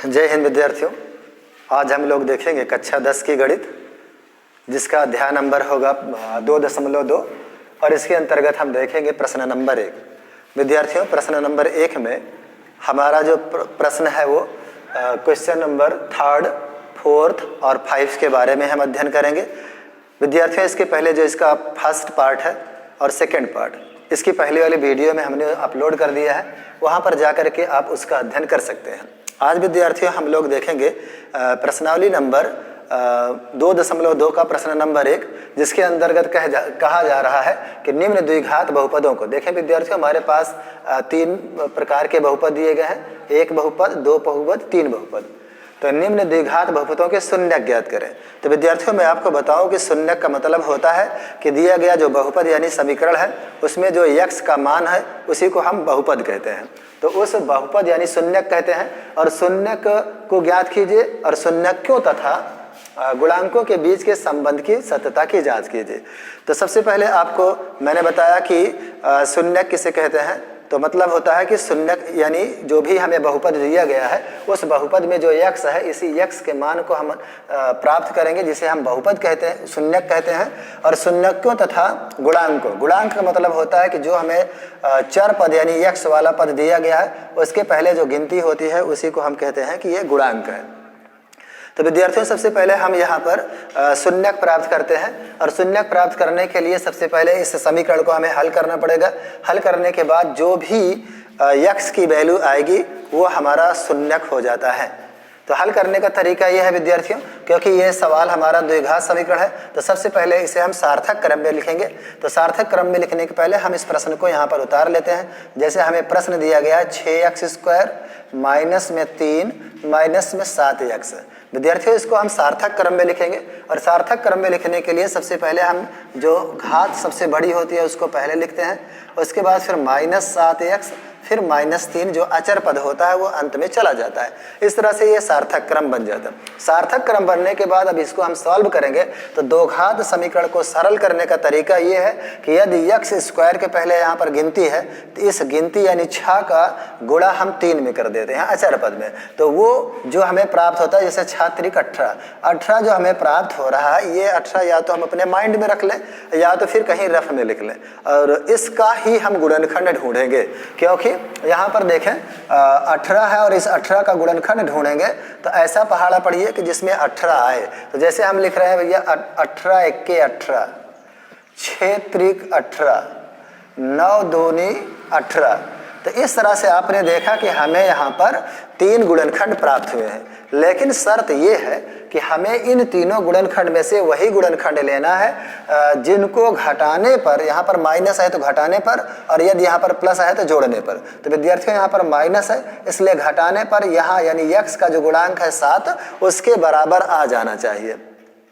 जय हिंद विद्यार्थियों। आज हम लोग देखेंगे कक्षा 10 की गणित, जिसका अध्याय नंबर होगा 2.2 और इसके अंतर्गत हम देखेंगे प्रश्न नंबर 1। विद्यार्थियों, प्रश्न नंबर 1 में हमारा जो प्रश्न है वो क्वेश्चन नंबर 3, 4 और 5 के बारे में हम अध्ययन करेंगे। विद्यार्थियों, इसके पहले जो इसका फर्स्ट पार्ट है और सेकेंड पार्ट, इसकी पहली वाली वीडियो में हमने अपलोड कर दिया है, वहाँ पर जा कर के आप उसका अध्ययन कर सकते हैं। आज विद्यार्थियों हम लोग देखेंगे प्रश्नावली नंबर 2.2 का प्रश्न नंबर 1, जिसके अंतर्गत कहा जा रहा है कि निम्न द्विघात बहुपदों को। देखें विद्यार्थियों, हमारे पास 3 प्रकार के बहुपद दिए गए हैं, 1 बहुपद, 2 बहुपद, 3 बहुपद। तो निम्न द्विघात बहुपदों के शून्यक ज्ञात करें। तो विद्यार्थियों, मैं आपको बताऊं कि शून्यक का मतलब होता है कि दिया गया जो बहुपद यानी समीकरण है उसमें जो x का मान है उसी को हम बहुपद कहते हैं। तो उस बहुपद यानी शून्यक कहते हैं। और शून्यक को ज्ञात कीजिए और शून्यकों तथा गुणांकों के बीच के संबंध की सत्यता की जांच कीजिए। तो सबसे पहले आपको मैंने बताया कि शून्यक किसे कहते हैं। तो मतलब होता है कि शून्यक यानी जो भी हमें बहुपद दिया गया है उस बहुपद में जो x है, इसी x के मान को हम प्राप्त करेंगे, जिसे हम बहुपद कहते हैं, शून्यक कहते हैं। और शून्यकों तथा गुणांकों, गुणांक का मतलब होता है कि जो हमें चर पद यानी x वाला पद दिया गया है उसके पहले जो गिनती होती है उसी को हम कहते हैं कि ये गुणांक है। तो विद्यार्थियों, सबसे पहले हम यहाँ पर शून्यक प्राप्त करते हैं। और शून्यक प्राप्त करने के लिए सबसे पहले इस समीकरण को हमें हल करना पड़ेगा। हल करने के बाद जो भी x की वैल्यू आएगी वो हमारा शून्यक हो जाता है। तो हल करने का तरीका ये है विद्यार्थियों, क्योंकि ये सवाल हमारा द्विघात समीकरण है, तो सबसे पहले इसे हम सार्थक क्रम में लिखेंगे। तो सार्थक क्रम में लिखने के पहले हम इस प्रश्न को यहाँ पर उतार लेते हैं। जैसे हमें प्रश्न दिया गया है 6x² माइनस में 3 माइनस में 7x। विद्यार्थियों, इसको हम सार्थक क्रम में लिखेंगे। और सार्थक क्रम में लिखने के लिए सबसे पहले हम जो घात सबसे बड़ी होती है उसको पहले लिखते हैं, उसके बाद फिर -7x, फिर -3 जो अचर पद होता है वो अंत में चला जाता है। इस तरह से ये सार्थक क्रम बन जाता है। सार्थक क्रम बनने के बाद अब इसको हम सॉल्व करेंगे। तो दो घात समीकरण को सरल करने का तरीका ये है कि यदि x² के पहले यहाँ पर गिनती है तो इस गिनती यानी 6 का गुणा हम 3 में कर देते हैं अचर पद में। तो वो जो हमें प्राप्त होता है, जैसे 6×3 = 18 जो हमें प्राप्त हो रहा है, ये 18 या तो हम अपने माइंड में रख लें या तो फिर कहीं रफ में लिख लें। और इसका ही हम गुणनखंड ढूंढेंगे, क्योंकि यहाँ पर देखें 18 है और इस 18 का गुणनखंड ढूंढेंगे तो ऐसा पहाड़ा पढ़िए कि जिसमें 18 आए। तो जैसे हम लिख रहे हैं भैया 18 × 1 = 18, 6 × 3 = 18, 9 × 2 = 18। तो इस तरह से आपने देखा कि हमें यहाँ पर 3 गुणनखंड प्राप्त हुए हैं। लेकिन शर्त ये है कि हमें इन तीनों गुणनखंड में से वही गुणनखंड लेना है जिनको घटाने पर, यहाँ पर माइनस है तो घटाने पर, और यदि यहाँ पर प्लस है तो जोड़ने पर। तो विद्यार्थियों, यहाँ पर माइनस है इसलिए घटाने पर यहाँ यानी x का जो गुणांक है 7 उसके बराबर आ जाना चाहिए।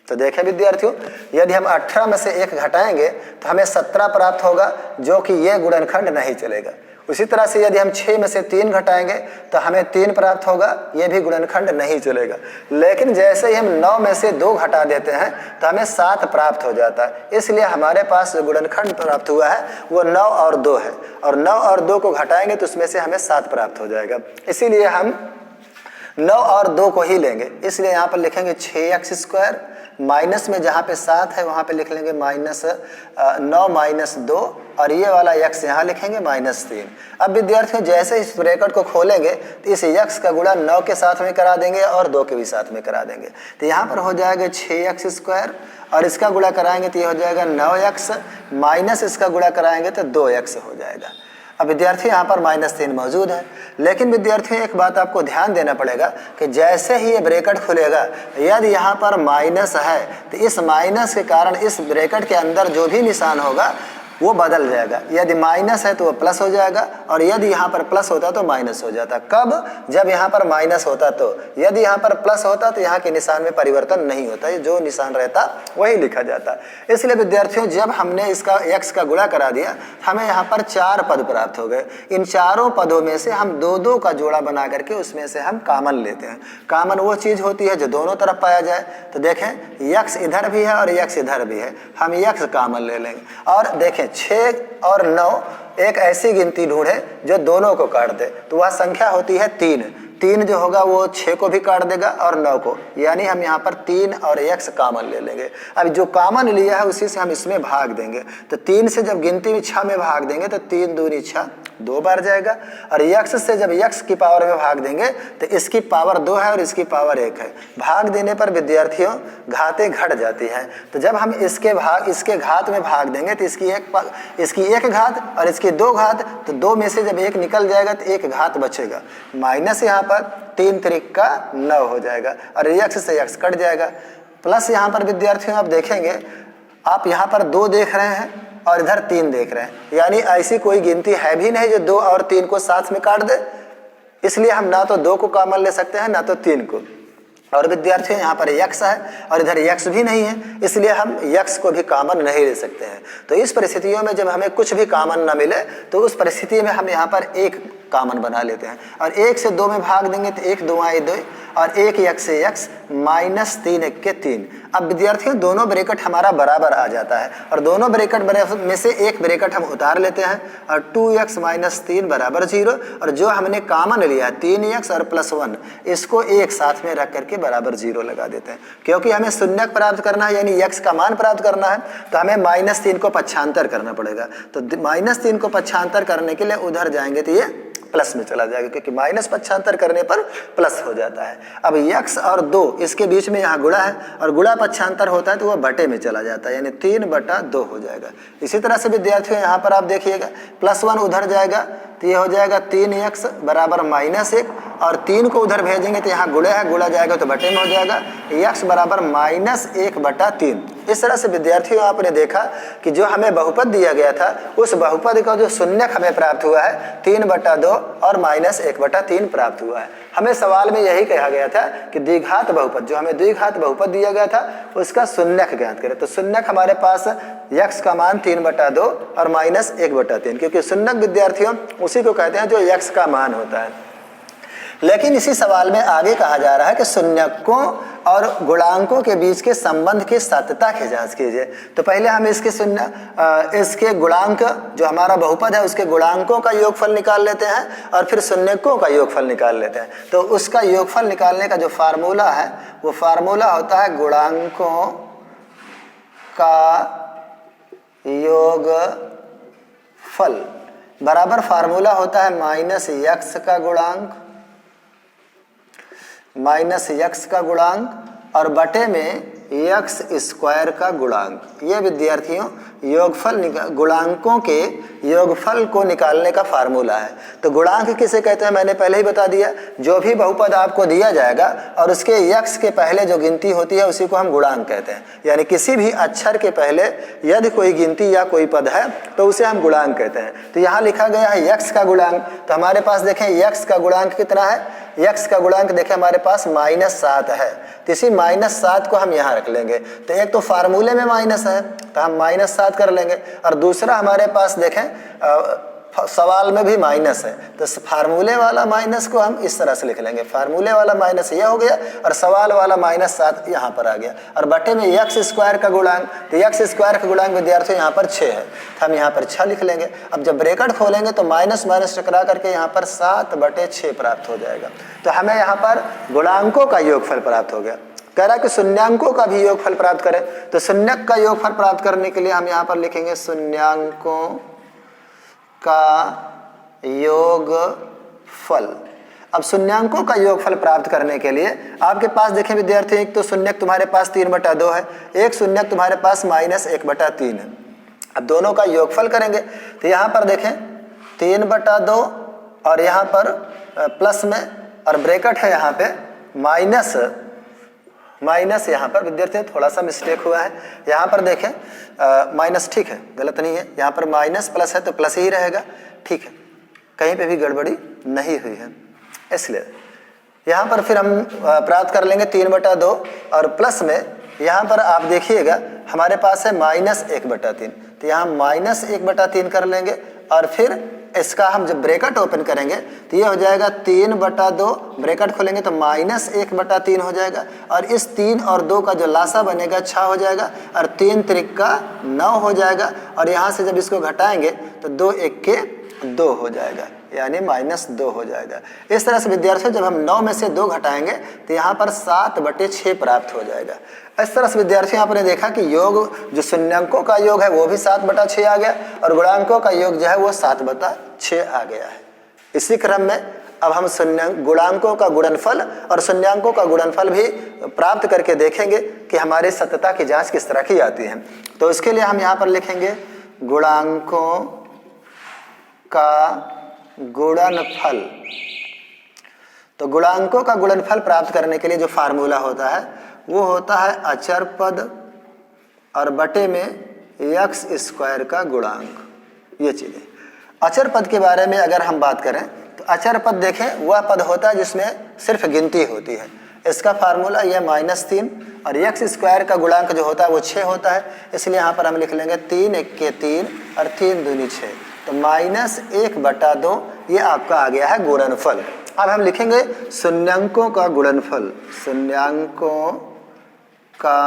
तो देखें विद्यार्थियों, यदि हम 18 में से 1 घटाएंगे तो हमें 17 प्राप्त होगा, जो कि ये गुणनखंड नहीं चलेगा। उसी तरह से यदि हम 6 में से 3 घटाएंगे तो हमें 3 प्राप्त होगा, ये भी गुणनखंड नहीं चलेगा। लेकिन जैसे ही हम 9 में से 2 घटा देते हैं तो हमें 7 प्राप्त हो जाता है। इसलिए हमारे पास जो गुणनखंड प्राप्त हुआ है वो 9 और 2 है, और 9 और 2 को घटाएंगे तो उसमें से हमें 7 प्राप्त हो जाएगा। इसीलिए हम 9 और 2 को ही लेंगे। इसलिए यहाँ पर लिखेंगे 6x², माइनस में जहाँ पे 7 है वहाँ पे लिख लेंगे -9 - 2, और ये वाला x यहाँ लिखेंगे -3। अब विद्यार्थियों, जैसे इस ब्रैकेट को खोलेंगे तो इस x का गुणा 9 के साथ में करा देंगे और 2 के भी साथ में करा देंगे। तो यहाँ पर हो जाएगा 6x² और इसका गुणा कराएंगे तो ये हो जाएगा 9x, माइनस इसका गुणा कराएंगे तो 2x हो जाएगा। अब विद्यार्थी यहाँ पर -3 मौजूद है। लेकिन विद्यार्थियों, एक बात आपको ध्यान देना पड़ेगा कि जैसे ही ये ब्रैकेट खुलेगा, यदि यहाँ पर माइनस है तो इस माइनस के कारण इस ब्रैकेट के अंदर जो भी निशान होगा वो बदल जाएगा। यदि माइनस है तो वो प्लस हो जाएगा, और यदि यहाँ पर प्लस होता तो माइनस हो जाता। कब? जब यहाँ पर माइनस होता। तो यदि यहाँ पर प्लस होता तो यहाँ के निशान में परिवर्तन नहीं होता, ये जो निशान रहता वही लिखा जाता। इसलिए विद्यार्थियों, जब हमने इसका x का गुणा करा दिया, हमें यहाँ पर 4 पद प्राप्त हो गए। इन चारों पदों में से हम 2-2 का जोड़ा बना करके उसमें से हम कॉमन लेते हैं। कॉमन वो चीज़ होती है जो दोनों तरफ पाया जाए। तो देखें, x इधर भी है और x इधर भी है, हम x कॉमन ले लेंगे। और देखें, देखें 6 और 9 एक ऐसी गिनती ढूंढे जो दोनों को काट दे, तो वह संख्या होती है 3। 3 जो होगा वो 6 को भी काट देगा और 9 को, यानी हम यहाँ पर 3 और x कॉमन ले लेंगे। अब जो कॉमन लिया है उसी से हम इसमें भाग देंगे, तो 3 से जब गिनती में 6 में भाग देंगे तो 3 दूनी 6 2 बार जाएगा, और x से जब x की पावर में भाग देंगे तो इसकी पावर 2 है और इसकी पावर 1 है। भाग देने पर विद्यार्थियों घातें घट जाती हैं, तो जब हम इसके घात में भाग देंगे तो इसकी एक घात और इसकी 2 घात, तो 2 में से जब 1 निकल जाएगा तो 1 घात बचेगा, माइनस यहाँ पर 3 त्रिक का 9 हो जाएगा और x से x कट जाएगा। प्लस यहाँ पर विद्यार्थियों आप देखेंगे, आप यहाँ पर 2 देख रहे हैं और इधर 3 देख रहे हैं, यानी ऐसी कोई गिनती है भी नहीं जो 2 और 3 को साथ में काट दे, इसलिए हम ना तो 2 को कॉमन ले सकते हैं ना तो 3 को। और विद्यार्थियों यहाँ पर x है और इधर x भी नहीं है, इसलिए हम x को भी कॉमन नहीं ले सकते हैं। तो इस परिस्थितियों में जब हमें कुछ भी कॉमन ना मिले तो उस परिस्थिति में हम यहाँ पर 1 कॉमन बना लेते हैं, और 1 से 2 में भाग देंगे तो 1 2 आए 2 और 1 x से x माइनस 3 1 के 3। अब विद्यार्थियों दोनों ब्रैकेट हमारा बराबर आ जाता है, और दोनों ब्रैकेट में से एक ब्रैकेट हम उतार लेते हैं, और 2x माइनस 3 बराबर 0, और जो हमने कॉमन लिया है 3x और +1 इसको एक साथ में रख करके बराबर 0 लगा देते हैं। क्योंकि हमें शून्यक प्राप्त करना है यानी x का मान प्राप्त करना है, तो हमें -3 को पक्षांतर करना पड़ेगा। तो -3 को पक्षांतर करने के लिए उधर जाएंगे तो ये प्लस में चला जाएगा, क्योंकि माइनस पक्षांतर करने पर प्लस हो जाता है। अब x और 2 इसके बीच में यहाँ गुणा है, और गुणा पक्षांतर होता है तो वह बटे में चला जाता है, यानी 3/2 हो जाएगा। इसी तरह से विद्यार्थियों यहाँ पर आप देखिएगा +1 उधर जाएगा तो ये हो जाएगा 3x बराबर -1, और 3 को उधर भेजेंगे तो यहाँ गुणा है, गुणा जाएगा तो बटे में हो जाएगा, x बराबर -1/3। इस तरह से विद्यार्थियों आपने देखा कि जो हमें बहुपद दिया गया था उस बहुपद का जो शून्यक हमें प्राप्त हुआ है 3/2 और -1/3 प्राप्त हुआ है। हमें सवाल में यही कहा गया था कि द्विघात बहुपद, जो हमें द्विघात बहुपद दिया गया था उसका शून्यक ज्ञात करें। तो शून्यक हमारे पास x का मान 3/2 और -1/3, क्योंकि शून्यक विद्यार्थियों उसी को कहते हैं जो x का मान होता है। लेकिन इसी सवाल में आगे कहा जा रहा है कि शून्यकों और गुणांकों के बीच के संबंध की सत्यता की जांच कीजिए। तो पहले हम इसके गुणांक, जो हमारा बहुपद है उसके गुणांकों का योगफल निकाल लेते हैं और फिर शून्यकों का योगफल निकाल लेते हैं। तो उसका योगफल निकालने का जो फार्मूला है वो फार्मूला होता है गुणांकों का योगफल बराबर फार्मूला होता है -x का गुणांक -x का गुणांक और बटे में x² का गुणांक। ये विद्यार्थियों योगफल गुणांकों के योगफल को निकालने का फार्मूला है। तो गुणांक किसे कहते हैं मैंने पहले ही बता दिया, जो भी बहुपद आपको दिया जाएगा और उसके x के पहले जो गिनती होती है उसी को हम गुणांक कहते हैं। यानी किसी भी अक्षर के पहले यदि कोई गिनती या कोई पद है तो उसे हम गुणांक कहते हैं। तो यहाँ लिखा गया है x का गुणांक, तो हमारे पास देखें x का गुणांक कितना है, x का गुणांक देखें हमारे पास -7 है, तो इसी -7 को हम यहाँ रख लेंगे। तो एक तो फार्मूले में माइनस है तो हम -7 कर लेंगे, और दूसरा हमारे पास देखें सवाल में भी माइनस है, तो फार्मूले वाला माइनस को हम इस तरह से लिख लेंगे, फार्मूले वाला माइनस यह हो गया और सवाल वाला -7 यहाँ पर आ गया, और बटे में x² का गुणांक, तो x² का गुणांक विद्यार्थियों यहाँ पर 6 है, तो हम यहाँ पर 6 लिख लेंगे। अब जब ब्रैकेट खोलेंगे तो माइनस माइनस टकरा करके यहाँ पर 7/6 प्राप्त हो जाएगा। तो हमें यहाँ पर गुणांकों का योगफल प्राप्त हो गया। कह रहा है कि शून्यांकों का भी योगफल प्राप्त करें, तो शून्यक का योगफल प्राप्त करने के लिए हम यहाँ पर लिखेंगे शून्यांकों का योगफल। अब शून्यांकों का योगफल प्राप्त करने के लिए आपके पास देखें विद्यार्थी, एक तो शून्यक तुम्हारे पास 3/2 है, एक शून्यक तुम्हारे पास -1/3 है। अब दोनों का योगफल करेंगे तो यहाँ पर देखें 3/2 और यहाँ पर प्लस में और ब्रैकेट है यहाँ पे माइनस यहाँ पर विद्यार्थियों थोड़ा सा मिस्टेक हुआ है, यहाँ पर देखें माइनस ठीक है, गलत नहीं है, यहाँ पर माइनस प्लस है तो प्लस ही रहेगा, ठीक है, कहीं पे भी गड़बड़ी नहीं हुई है। इसलिए यहाँ पर फिर हम प्राप्त कर लेंगे 3/2 और प्लस में यहाँ पर आप देखिएगा हमारे पास है -1/3, तो यहाँ -1/3 कर लेंगे और फिर इसका हम जब ब्रैकेट ओपन करेंगे तो ये हो जाएगा 3/2, ब्रैकेट खोलेंगे तो -1/3 हो जाएगा, और इस 3 और 2 का जो लासा बनेगा 6 हो जाएगा, और 3 त्रिक 9 हो जाएगा, और यहाँ से जब इसको घटाएंगे तो 2 1 2 हो जाएगा, यानी -2 हो जाएगा। इस तरह से विद्यार्थियों जब हम 9 में से 2 घटाएंगे तो यहाँ पर 7/6 प्राप्त हो जाएगा। इस तरह से विद्यार्थियों आपने देखा कि योग जो शून्यांकों का योग है वो भी 7/6 आ गया, और गुणांकों का योग जो है वो 7/6 आ गया है। इसी क्रम में अब हम गुणांकों का गुणनफल और शून्यांकों का गुणनफल भी प्राप्त करके देखेंगे कि हमारे सत्यता की जांच किस तरह की आती है। तो इसके लिए हम यहाँ पर लिखेंगे गुणांकों का गुणनफल। तो गुणांकों का गुणनफल प्राप्त करने के लिए जो फार्मूला होता है वो होता है अचर पद और बटे में x² का गुणांक। ये चीजें अचर पद के बारे में अगर हम बात करें तो अचर पद देखें वह पद होता है जिसमें सिर्फ गिनती होती है। इसका फार्मूला यह -3, और x² का गुणांक जो होता है वो 6 होता है, इसलिए यहाँ पर हम लिख लेंगे 3 1 3 और 3 दूनी 6, तो -1/2 ये आपका आ गया है गुणनफल। अब हम लिखेंगे शून्यांकों का गुणनफल। शून्यांकों का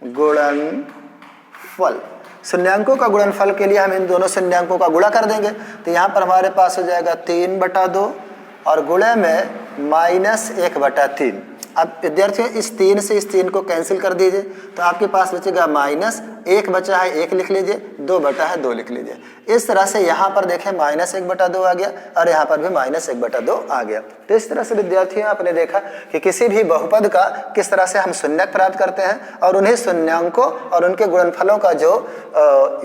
गुणनफल, शून्यांकों का गुणनफल के लिए हम इन दोनों शून्यांकों का गुणा कर देंगे, तो यहाँ पर हमारे पास हो जाएगा 3/2 और गुणे में -1/3। अब विद्यार्थियों इस 3 से इस 3 को कैंसिल कर दीजिए, तो आपके पास बचेगा -1 बचा है 1 लिख लीजिए, 2 बटा है 2 लिख लीजिए। इस तरह से यहाँ पर देखें -1/2 आ गया, और यहाँ पर भी -1/2 आ गया। तो इस तरह से विद्यार्थियों आपने देखा कि किसी भी बहुपद का किस तरह से हम शून्यक प्राप्त करते हैं, और उन्हीं शून्यांकों और उनके गुणनफलों का जो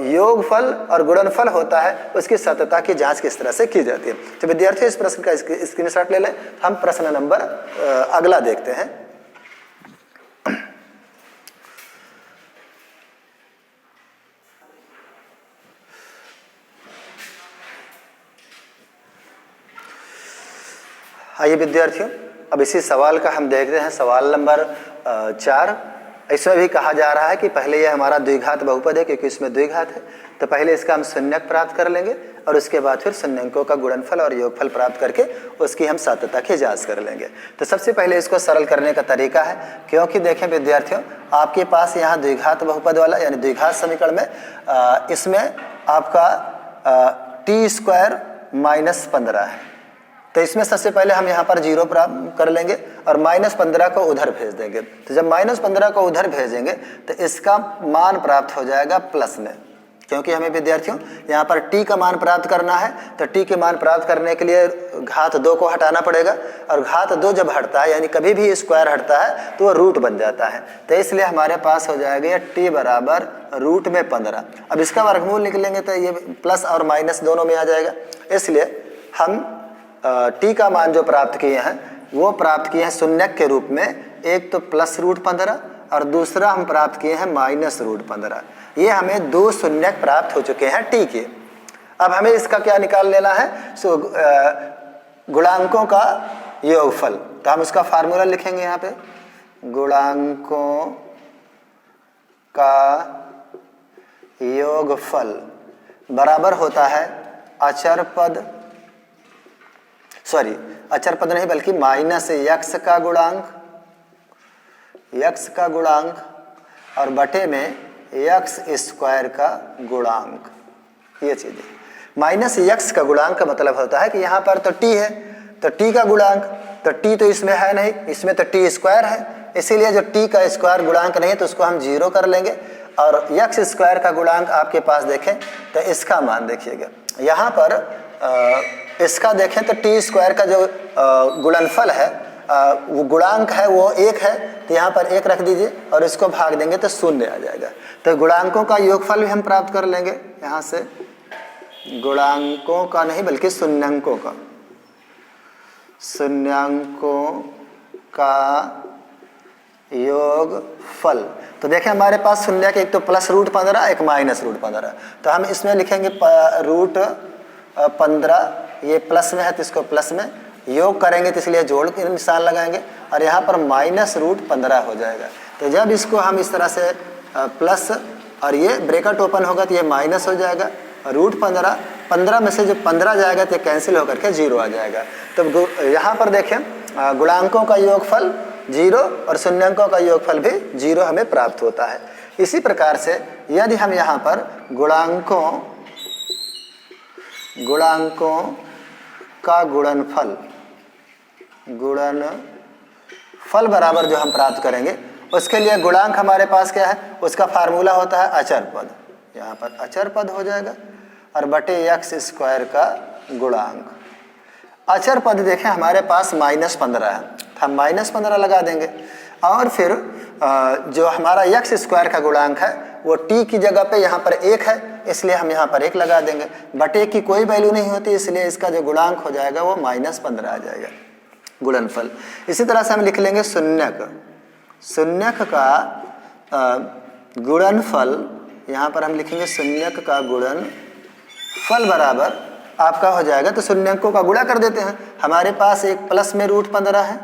योगफल और गुणनफल होता है उसकी सत्यता की जाँच किस तरह से की जाती है। तो विद्यार्थियों इस प्रश्न का स्क्रीनशॉट ले लें। हम प्रश्न नंबर अगला देखते हैं। आइए विद्यार्थियों अब इसी सवाल का हम देखते हैं। सवाल नंबर 4। इसमें भी कहा जा रहा है कि पहले यह हमारा द्विघात बहुपद है क्योंकि इसमें द्विघात है, तो पहले इसका हम शून्यक प्राप्त कर लेंगे और उसके बाद फिर शून्यंकों का गुणनफल और योगफल प्राप्त करके उसकी हम सत्यता की जांच कर लेंगे। तो सबसे पहले इसको सरल करने का तरीका है, क्योंकि देखें विद्यार्थियों आपके पास यहाँ द्विघात बहुपद वाला यानी द्विघात समीकरण में इसमें आपका t² -15 है, तो इसमें सबसे पहले हम यहाँ पर 0 प्राप्त कर लेंगे और -15 को उधर भेज देंगे। तो जब -15 को उधर भेजेंगे तो इसका मान प्राप्त हो जाएगा प्लस में, क्योंकि हमें विद्यार्थियों यहाँ पर t का मान प्राप्त करना है। तो t के मान प्राप्त करने के लिए घात 2 को हटाना पड़ेगा, और घात 2 जब हटता है यानी कभी भी स्क्वायर हटता है तो वह रूट बन जाता है। तो इसलिए हमारे पास हो जाएगा t बराबर √15। अब इसका वर्गमूल निकलेंगे तो ये प्लस और माइनस दोनों में आ जाएगा। इसलिए हम t का मान जो प्राप्त किए हैं वो प्राप्त किए हैं शून्यक के रूप में, एक तो +√15 और दूसरा हम प्राप्त किए हैं -√15। ये हमें 2 शून्यक प्राप्त हो चुके हैं t के। अब हमें इसका क्या निकाल लेना है, गुणांकों का योगफल। तो हम उसका फार्मूला लिखेंगे यहाँ पे, गुणांकों का योगफल बराबर होता है अचर पद नहीं बल्कि -x का गुणांक और बटे में x² का गुणांक। ये चीजें -x का गुणांक का मतलब होता है कि यहाँ पर तो t है तो t का गुणांक, तो t तो इसमें है नहीं, इसमें तो t² है, इसीलिए जो t का स्क्वायर गुणांक नहीं है तो उसको हम 0 कर लेंगे। और x² का गुणांक आपके पास देखें तो इसका मान देखिएगा, यहाँ पर इसका देखें तो t² का जो गुणनफल है वो गुणांक है वो 1 है, तो यहाँ पर 1 रख दीजिए और इसको भाग देंगे तो 0 आ जाएगा। तो गुणांकों का योगफल भी हम प्राप्त कर लेंगे यहाँ से, गुणांकों का नहीं बल्कि शून्यांकों का योगफल। तो देखें हमारे पास शून्य के एक तो +√15 एक -√15, तो हम इसमें लिखेंगे √15, ये प्लस में है तो इसको प्लस में, योग करेंगे तो इसलिए जोड़ के निशान लगाएंगे और यहाँ पर -√15 हो जाएगा। तो जब इसको हम इस तरह से प्लस और ये ब्रैकेट ओपन होगा तो ये माइनस हो जाएगा, √15 15 में से जो 15 जाएगा तो कैंसिल होकर के 0 आ जाएगा। तो यहाँ पर देखें गुणांकों का योगफल 0 और शून्यंकों का योगफल भी 0 हमें प्राप्त होता है। इसी प्रकार से यदि हम यहाँ पर गुणांकों का गुणनफल बराबर जो हम प्राप्त करेंगे, उसके लिए गुणांक हमारे पास क्या है, उसका फार्मूला होता है अचर पद। यहाँ पर अचर पद हो जाएगा और बटे x स्क्वायर का गुणांक। अचर पद देखें हमारे पास -15 है, हम -15 लगा देंगे और फिर जो हमारा x स्क्वायर का गुणांक है वो t की जगह पे यहाँ पर 1 है, इसलिए हम यहाँ पर 1 लगा देंगे। बटे की कोई वैल्यू नहीं होती, इसलिए इसका जो गुणांक हो जाएगा वो -15 आ जाएगा गुणनफल। इसी तरह से हम लिख लेंगे शून्यक का गुणनफल। यहाँ पर हम लिखेंगे शून्यक का गुणनफल बराबर आपका हो जाएगा, तो शून्यंकों का गुणा कर देते हैं। हमारे पास एक प्लस में √15 है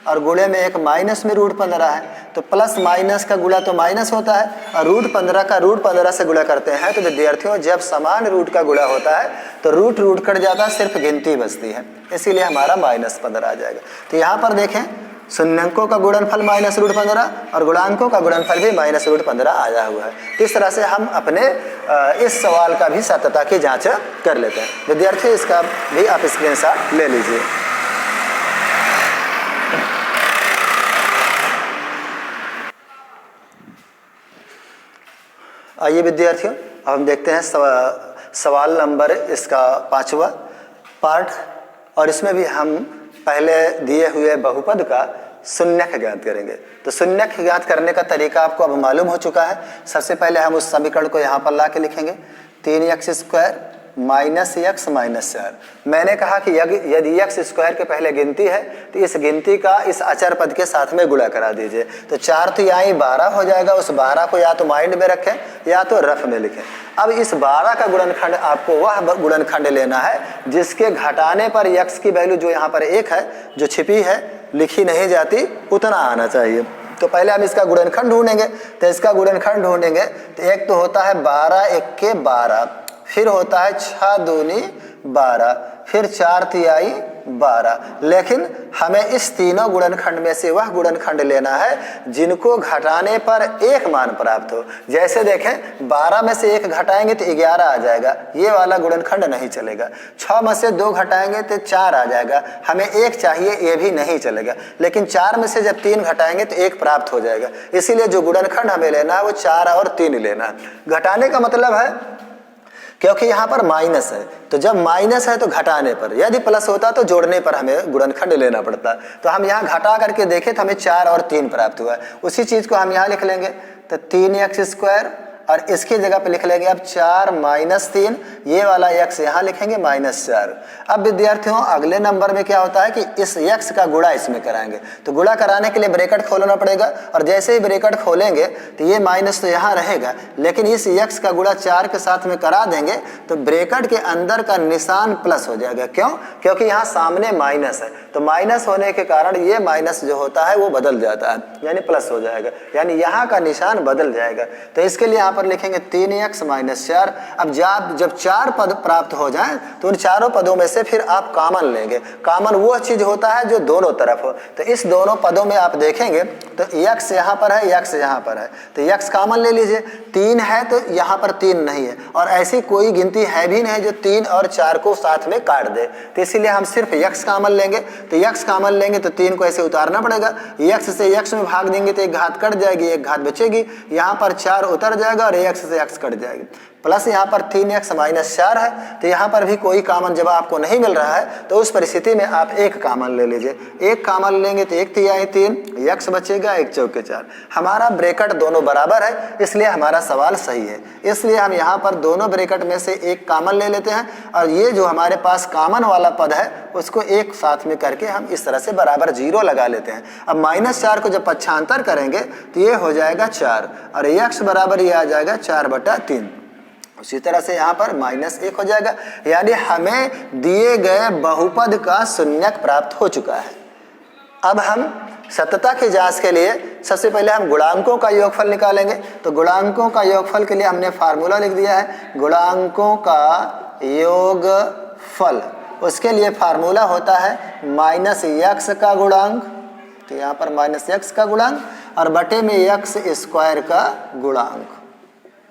और गुणे में एक माइनस में √15 है, तो प्लस माइनस का गुणा तो माइनस होता है और √15 का √15 से गुणा करते हैं। तो विद्यार्थियों जब समान रूट का गुणा होता है तो रूट कट जाता है, सिर्फ गिनती बचती है, इसीलिए हमारा -15 आ जाएगा। तो यहाँ पर देखें शून्यंकों का गुणनफल -√15 और गुणांकों का गुणनफल भी -√15 आया हुआ है। इस तरह से हम अपने इस सवाल का भी सत्यता की जांच कर लेते हैं। विद्यार्थियों इसका भी आप स्क्रीनशॉट ले लीजिए। आइए विद्यार्थियों अब हम देखते हैं सवाल नंबर इसका 5वां पार्ट, और इसमें भी हम पहले दिए हुए बहुपद का शून्यक ज्ञात करेंगे। तो शून्यक ज्ञात करने का तरीका आपको अब मालूम हो चुका है। सबसे पहले हम उस समीकरण को यहाँ पर ला के लिखेंगे 3x स्क्वायर -x -4। मैंने कहा कि यदि x स्क्वायर के पहले गिनती है तो इस गिनती का इस अचर पद के साथ में गुणा करा दीजिए। तो 4 तो यहाँ 12 हो जाएगा, उस 12 को या तो माइंड में रखें या तो रफ में लिखें। अब इस 12 का गुणनखंड आपको वह गुणनखंड लेना है जिसके घटाने पर x की वैल्यू जो यहाँ पर 1 है, जो छिपी है, लिखी नहीं जाती, उतना आना चाहिए। तो पहले हम इसका गुणनखंड ढूंढेंगे। तो इसका गुणनखंड ढूंढेंगे तो एक तो होता है 12 × 1 = 12, फिर होता है 6 दूनी 12, फिर 4 तिहाई 12। लेकिन हमें इस तीनों गुणनखंड में से वह गुणनखंड लेना है जिनको घटाने पर 1 मान प्राप्त हो। जैसे देखें 12 में से 1 घटाएंगे तो 11 आ जाएगा, ये वाला गुणनखंड नहीं चलेगा। 6 में से 2 घटाएंगे तो 4 आ जाएगा, हमें 1 चाहिए, ये भी नहीं चलेगा। लेकिन 4 में से जब 3 घटाएंगे तो 1 प्राप्त हो जाएगा। इसीलिए जो गुणनखंड हमें लेना है वो 4 और 3 लेना है। घटाने का मतलब है क्योंकि यहाँ पर माइनस है, तो जब माइनस है तो घटाने पर, यदि प्लस होता तो जोड़ने पर हमें गुणनखंड लेना पड़ता। तो हम यहाँ घटा करके देखें तो हमें 4 और 3 प्राप्त हुआ है। उसी चीज़ को हम यहाँ लिख लेंगे, तो 3x स्क्वायर और इसकी जगह पे लिख लेंगे अब 4 - 3, ये वाला x यहाँ लिखेंगे -4। अब विद्यार्थियों अगले नंबर में क्या होता है कि इस x का गुणा इसमें कराएंगे। तो गुणा कराने के लिए ब्रैकेट खोलना पड़ेगा, और जैसे ही ब्रैकेट खोलेंगे तो ये माइनस तो यहाँ रहेगा, लेकिन इस x का गुणा 4 के साथ में करा देंगे तो ब्रैकेट के अंदर का निशान प्लस हो जाएगा। क्यों? क्योंकि यहाँ सामने माइनस है, तो माइनस होने के कारण ये माइनस जो होता है वो बदल जाता है, यानी प्लस हो जाएगा, यानी यहाँ का निशान बदल जाएगा। तो इसके लिए यहाँ पर लिखेंगे 3x - 4। अब जब 4 पद प्राप्त हो जाएं तो उन चारों पदों में से फिर आप कॉमन लेंगे। कॉमन वो चीज होता है जो दोनों तरफ हो। तो इस दोनों पदों में आप देखेंगे तो x यहाँ पर है, x यहाँ पर है, तो x कॉमन ले लीजिए। 3 है तो यहाँ पर 3 नहीं है, और ऐसी कोई गिनती है भी नहीं जो 3 और 4 को साथ में काट दे। तो इसीलिए हम सिर्फ x कॉमन लेंगे। तो x कॉमन लेंगे तो 3 को ऐसे उतारना पड़ेगा, x से x में भाग देंगे तो एक घात कट जाएगी, एक घात बचेगी, यहाँ पर 4 उतर जाएगा और x से x कट जाएगी। प्लस यहाँ पर 3x - 4 है, तो यहाँ पर भी कोई कॉमन जब आपको नहीं मिल रहा है तो उस परिस्थिति में आप एक कॉमन ले लीजिए। एक कॉमन लेंगे तो 1 तिहाई 3, x बचेगा, 1 चौके 4। हमारा ब्रैकेट दोनों बराबर है, इसलिए हमारा सवाल सही है। इसलिए हम यहाँ पर दोनों ब्रैकेट में से एक कॉमन ले लेते हैं, और ये जो हमारे पास कॉमन वाला पद है उसको एक साथ में करके हम इस तरह से बराबर 0 लगा लेते हैं। अब -4 को जब पक्षांतर करेंगे तो ये हो जाएगा 4, और x बराबर ये आ जाएगा 4/3। उसी तरह से यहाँ पर -1 हो जाएगा, यानी हमें दिए गए बहुपद का शून्यक प्राप्त हो चुका है। अब हम सत्यता की जांच के लिए सबसे पहले हम गुणांकों का योगफल निकालेंगे। तो गुणांकों का योगफल के लिए हमने फार्मूला लिख दिया है, गुणांकों का योगफल। उसके लिए फार्मूला होता है माइनस यक्स का गुणांक, तो यहाँ पर माइनस यक्स का गुणांक और बटे में यक्स स्क्वायर का गुणांक,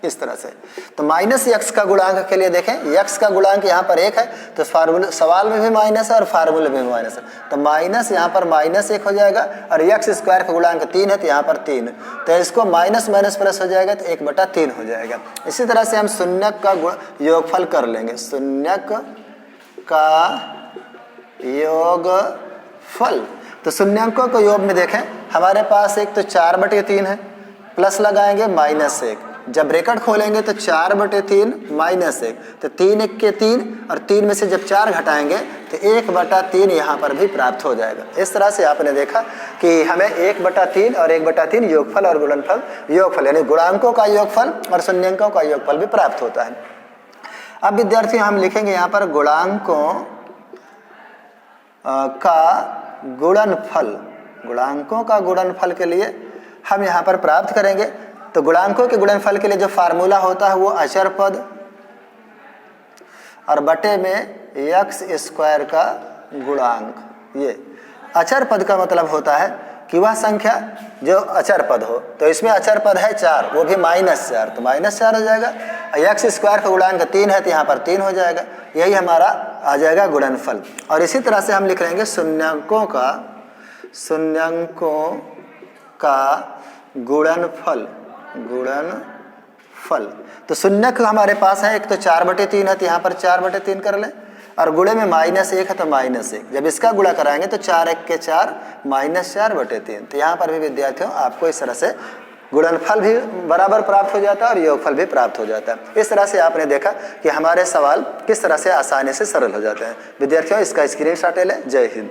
इस तरह से। तो माइनस यक्स का गुणांक के लिए देखें, यक्स का गुणांक यहाँ पर 1 है, तो फार्मूला सवाल में भी माइनस है और फार्मूले में भी माइनस है, तो माइनस यहाँ पर -1 हो जाएगा और यक्स स्क्वायर का गुणांक 3 है, तो यहाँ पर 3, तो इसको माइनस माइनस प्लस हो जाएगा तो 1/3 हो जाएगा। इसी तरह से हम शून्यक का योगफल कर लेंगे, शून्यक का योगफल। तो शून्यंकों को योग में देखें, हमारे पास एक तो 4/3 है, प्लस लगाएंगे -1, जब ब्रैकेट खोलेंगे तो 4/3 -1, तो 3 1 के 3 और 3 में से जब 4 घटाएंगे तो 1/3 यहाँ पर भी प्राप्त हो जाएगा। इस तरह से आपने देखा कि हमें 1/3 और 1/3 योगफल और गुणनफल, योगफल यानी गुणांकों का योगफल और शून्यंकों का योगफल भी प्राप्त होता है। अब विद्यार्थियों हम लिखेंगे यहाँ पर गुणांकों का गुणनफल। गुणांकों का गुणनफल के लिए हम यहाँ पर प्राप्त करेंगे, तो गुणांकों के गुणनफल के लिए जो फार्मूला होता है वो अचर पद और बटे में यक्स स्क्वायर का गुणांक। ये अचर पद का मतलब होता है कि वह संख्या जो अचर पद हो, तो इसमें अचर पद है 4, वो भी -4, तो -4 हो जाएगा। यक्स स्क्वायर का गुणांक 3 है, तो यहाँ पर 3 हो जाएगा। यही हमारा आ जाएगा गुणनफल। और इसी तरह से हम लिख लेंगे शून्यंकों का गुणनफल, गुणनफल। तो शून्यक हमारे पास है, एक तो 4/3 है, तो यहाँ पर 4/3 कर लें और गुणे में -1 है तो -1, जब इसका गुणा कराएंगे तो 4 1 के 4 -4/3। तो यहाँ पर भी विद्यार्थियों आपको इस तरह से गुणनफल भी बराबर प्राप्त हो जाता है और योगफल भी प्राप्त हो जाता है। इस तरह से आपने देखा कि हमारे सवाल किस तरह से आसानी से सरल हो जाते हैं। विद्यार्थियों इसका स्क्रीनशॉट ले लें। जय हिंद।